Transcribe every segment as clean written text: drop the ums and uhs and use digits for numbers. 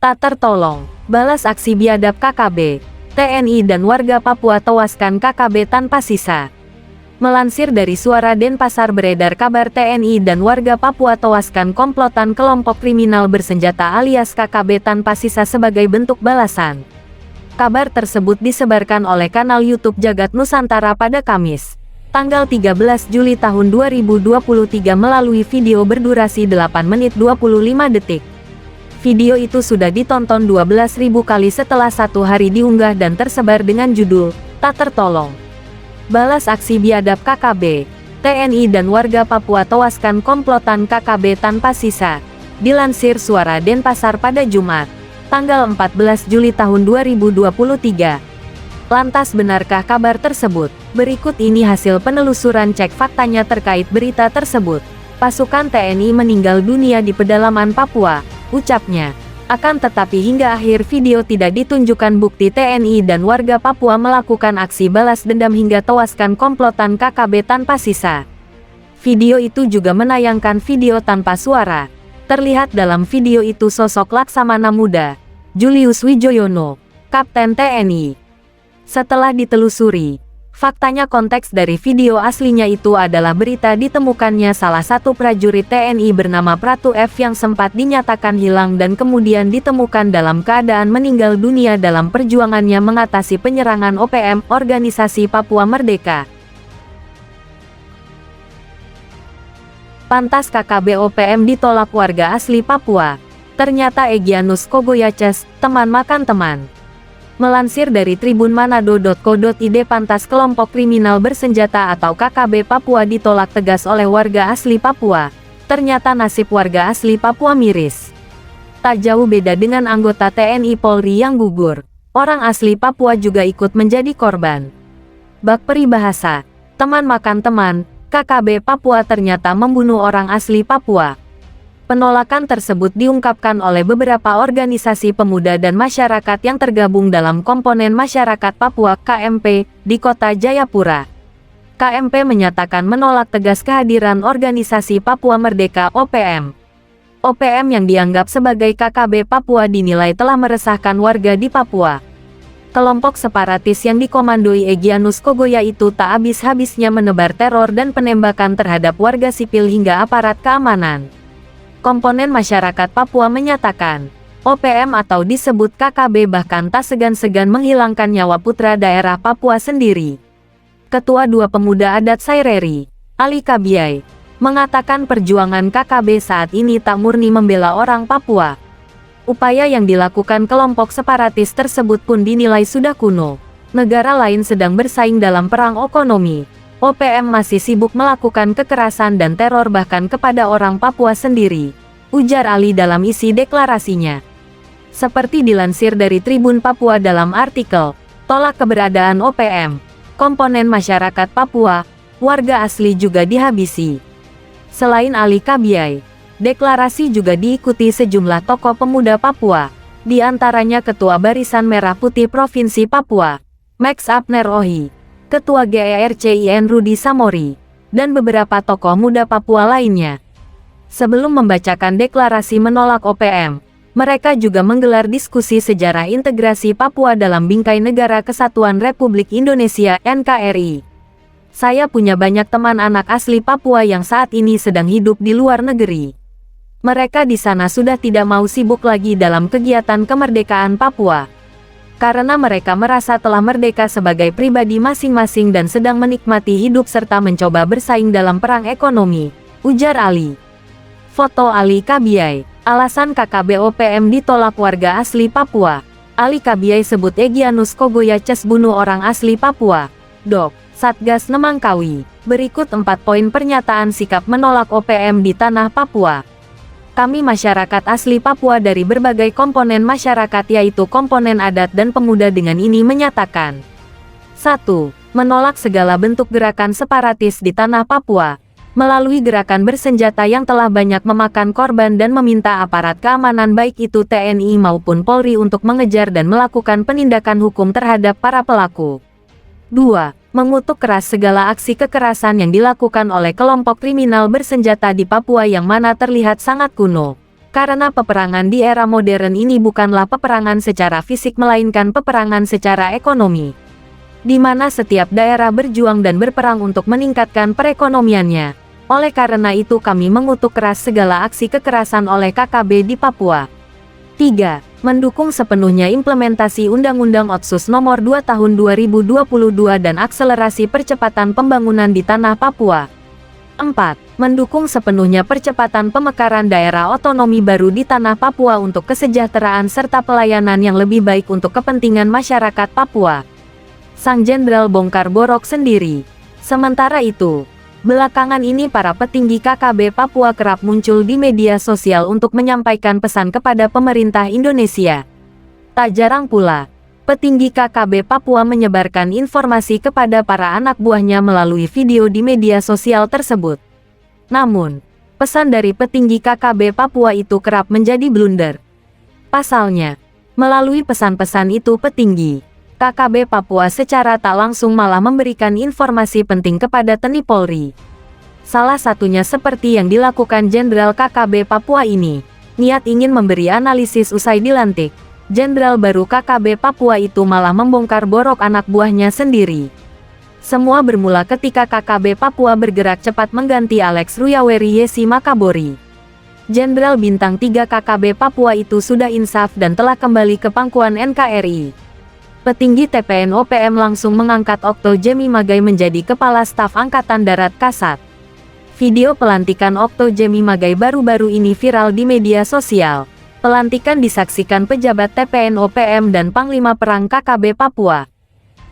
Tak tertolong, balas aksi biadab KKB. TNI dan warga Papua tewaskan KKB tanpa sisa. Melansir dari Suara Denpasar beredar kabar TNI dan warga Papua tewaskan komplotan kelompok kriminal bersenjata alias KKB tanpa sisa sebagai bentuk balasan. Kabar tersebut disebarkan oleh kanal YouTube Jagat Nusantara pada Kamis, tanggal 13 Juli tahun 2023 melalui video berdurasi 8 menit 25 detik. Video itu sudah ditonton 12.000 kali setelah 1 hari diunggah dan tersebar dengan judul, "Tak Tertolong. Balas aksi biadab KKB. TNI dan warga Papua tewaskan komplotan KKB tanpa sisa." Dilansir Suara Denpasar pada Jumat, tanggal 14 Juli tahun 2023. Lantas benarkah kabar tersebut? Berikut ini hasil penelusuran cek faktanya terkait berita tersebut. Pasukan TNI meninggal dunia di pedalaman Papua, ucapnya. Akan tetapi hingga akhir video tidak ditunjukkan bukti TNI dan warga Papua melakukan aksi balas dendam hingga tewaskan komplotan KKB tanpa sisa. Video itu juga menayangkan video tanpa suara. Terlihat dalam video itu sosok Laksamana Muda, Julius Wijoyono, Kapten TNI. Setelah ditelusuri, faktanya konteks dari video aslinya itu adalah berita ditemukannya salah satu prajurit TNI bernama Pratu F yang sempat dinyatakan hilang dan kemudian ditemukan dalam keadaan meninggal dunia dalam perjuangannya mengatasi penyerangan OPM, Organisasi Papua Merdeka. Pantas KKB OPM ditolak warga asli Papua. Ternyata Egyanus Kogoyaces, teman makan teman. Melansir dari tribunmanado.co.id, pantas kelompok kriminal bersenjata atau KKB Papua ditolak tegas oleh warga asli Papua. Ternyata nasib warga asli Papua miris. Tak jauh beda dengan anggota TNI Polri yang gugur. Orang asli Papua juga ikut menjadi korban. Bak peribahasa, teman makan teman, KKB Papua ternyata membunuh orang asli Papua. Penolakan tersebut diungkapkan oleh beberapa organisasi pemuda dan masyarakat yang tergabung dalam Komponen Masyarakat Papua (KMP) di Kota Jayapura. KMP menyatakan menolak tegas kehadiran Organisasi Papua Merdeka (OPM). OPM yang dianggap sebagai KKB Papua dinilai telah meresahkan warga di Papua. Kelompok separatis yang dikomandoi Egyanus Kogoya itu tak habis-habisnya menebar teror dan penembakan terhadap warga sipil hingga aparat keamanan. Komponen Masyarakat Papua menyatakan, OPM atau disebut KKB bahkan tak segan-segan menghilangkan nyawa putra daerah Papua sendiri. Ketua Dua Pemuda Adat Saireri, Ali Kabiai, mengatakan perjuangan KKB saat ini tak murni membela orang Papua. Upaya yang dilakukan kelompok separatis tersebut pun dinilai sudah kuno. Negara lain sedang bersaing dalam perang ekonomi. OPM masih sibuk melakukan kekerasan dan teror bahkan kepada orang Papua sendiri, ujar Ali dalam isi deklarasinya. Seperti dilansir dari Tribun Papua dalam artikel, tolak keberadaan OPM, komponen masyarakat Papua, warga asli juga dihabisi. Selain Ali Kabiai, deklarasi juga diikuti sejumlah tokoh pemuda Papua, di antaranya Ketua Barisan Merah Putih Provinsi Papua, Max Abner Ohi, Ketua GERCIN Rudi Samori, dan beberapa tokoh muda Papua lainnya. Sebelum membacakan deklarasi menolak OPM, mereka juga menggelar diskusi sejarah integrasi Papua dalam Bingkai Negara Kesatuan Republik Indonesia (NKRI). Saya punya banyak teman anak asli Papua yang saat ini sedang hidup di luar negeri. Mereka di sana sudah tidak mau sibuk lagi dalam kegiatan kemerdekaan Papua. Karena mereka merasa telah merdeka sebagai pribadi masing-masing dan sedang menikmati hidup serta mencoba bersaing dalam perang ekonomi, ujar Ali. Foto Ali Kabiai, alasan KKB OPM ditolak warga asli Papua. Ali Kabiai sebut Egyanus Kogoyaces bunuh orang asli Papua. Dok, Satgas Nemangkawi. Berikut 4 poin pernyataan sikap menolak OPM di tanah Papua. Kami masyarakat asli Papua dari berbagai komponen masyarakat yaitu komponen adat dan pemuda dengan ini menyatakan 1. Menolak segala bentuk gerakan separatis di tanah Papua, melalui gerakan bersenjata yang telah banyak memakan korban dan meminta aparat keamanan baik itu TNI maupun Polri untuk mengejar dan melakukan penindakan hukum terhadap para pelaku. 2. Mengutuk keras segala aksi kekerasan yang dilakukan oleh kelompok kriminal bersenjata di Papua yang mana terlihat sangat kuno, Karena peperangan di era modern ini bukanlah peperangan secara fisik melainkan peperangan secara ekonomi, di mana setiap daerah berjuang dan berperang untuk meningkatkan perekonomiannya. Oleh karena itu kami mengutuk keras segala aksi kekerasan oleh KKB di Papua. 3. Mendukung sepenuhnya implementasi Undang-Undang Otsus Nomor 2 Tahun 2022 dan akselerasi percepatan pembangunan di Tanah Papua. 4. Mendukung sepenuhnya percepatan pemekaran daerah otonomi baru di Tanah Papua untuk kesejahteraan serta pelayanan yang lebih baik untuk kepentingan masyarakat Papua. Sang Jenderal bongkar borok sendiri. Sementara itu, belakangan ini para petinggi KKB Papua kerap muncul di media sosial untuk menyampaikan pesan kepada pemerintah Indonesia. Tak jarang pula, petinggi KKB Papua menyebarkan informasi kepada para anak buahnya melalui video di media sosial tersebut. Namun, pesan dari petinggi KKB Papua itu kerap menjadi blunder. Pasalnya, melalui pesan-pesan itu petinggi KKB Papua secara tak langsung malah memberikan informasi penting kepada TNI Polri. Salah satunya seperti yang dilakukan Jenderal KKB Papua ini. Niat ingin memberi analisis usai dilantik, Jenderal baru KKB Papua itu malah membongkar borok anak buahnya sendiri. Semua bermula ketika KKB Papua bergerak cepat mengganti Alex Ruyaweri Yesi Makabori. Jenderal Bintang 3 KKB Papua itu sudah insaf dan telah kembali ke pangkuan NKRI. Petinggi TPN-OPM langsung mengangkat Okto Jemi Magai menjadi Kepala Staf Angkatan Darat Kasat. Video pelantikan Okto Jemi Magai baru-baru ini viral di media sosial. Pelantikan disaksikan pejabat TPN-OPM dan Panglima Perang KKB Papua.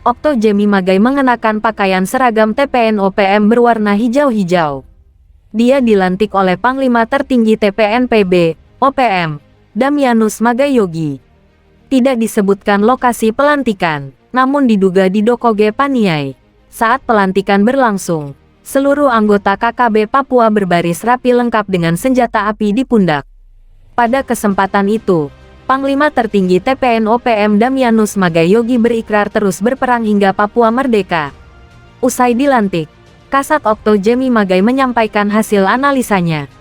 Okto Jemi Magai mengenakan pakaian seragam TPN-OPM berwarna hijau-hijau. Dia dilantik oleh Panglima Tertinggi TPN-PB, OPM, Damianus Magayogi. Tidak disebutkan lokasi pelantikan, namun diduga di Dokoge Paniai. Saat pelantikan berlangsung, seluruh anggota KKB Papua berbaris rapi lengkap dengan senjata api di pundak. Pada kesempatan itu, Panglima Tertinggi TPN-OPM Damianus Magayogi berikrar terus berperang hingga Papua merdeka. Usai dilantik, Kasat Okto Jemi Magai menyampaikan hasil analisanya.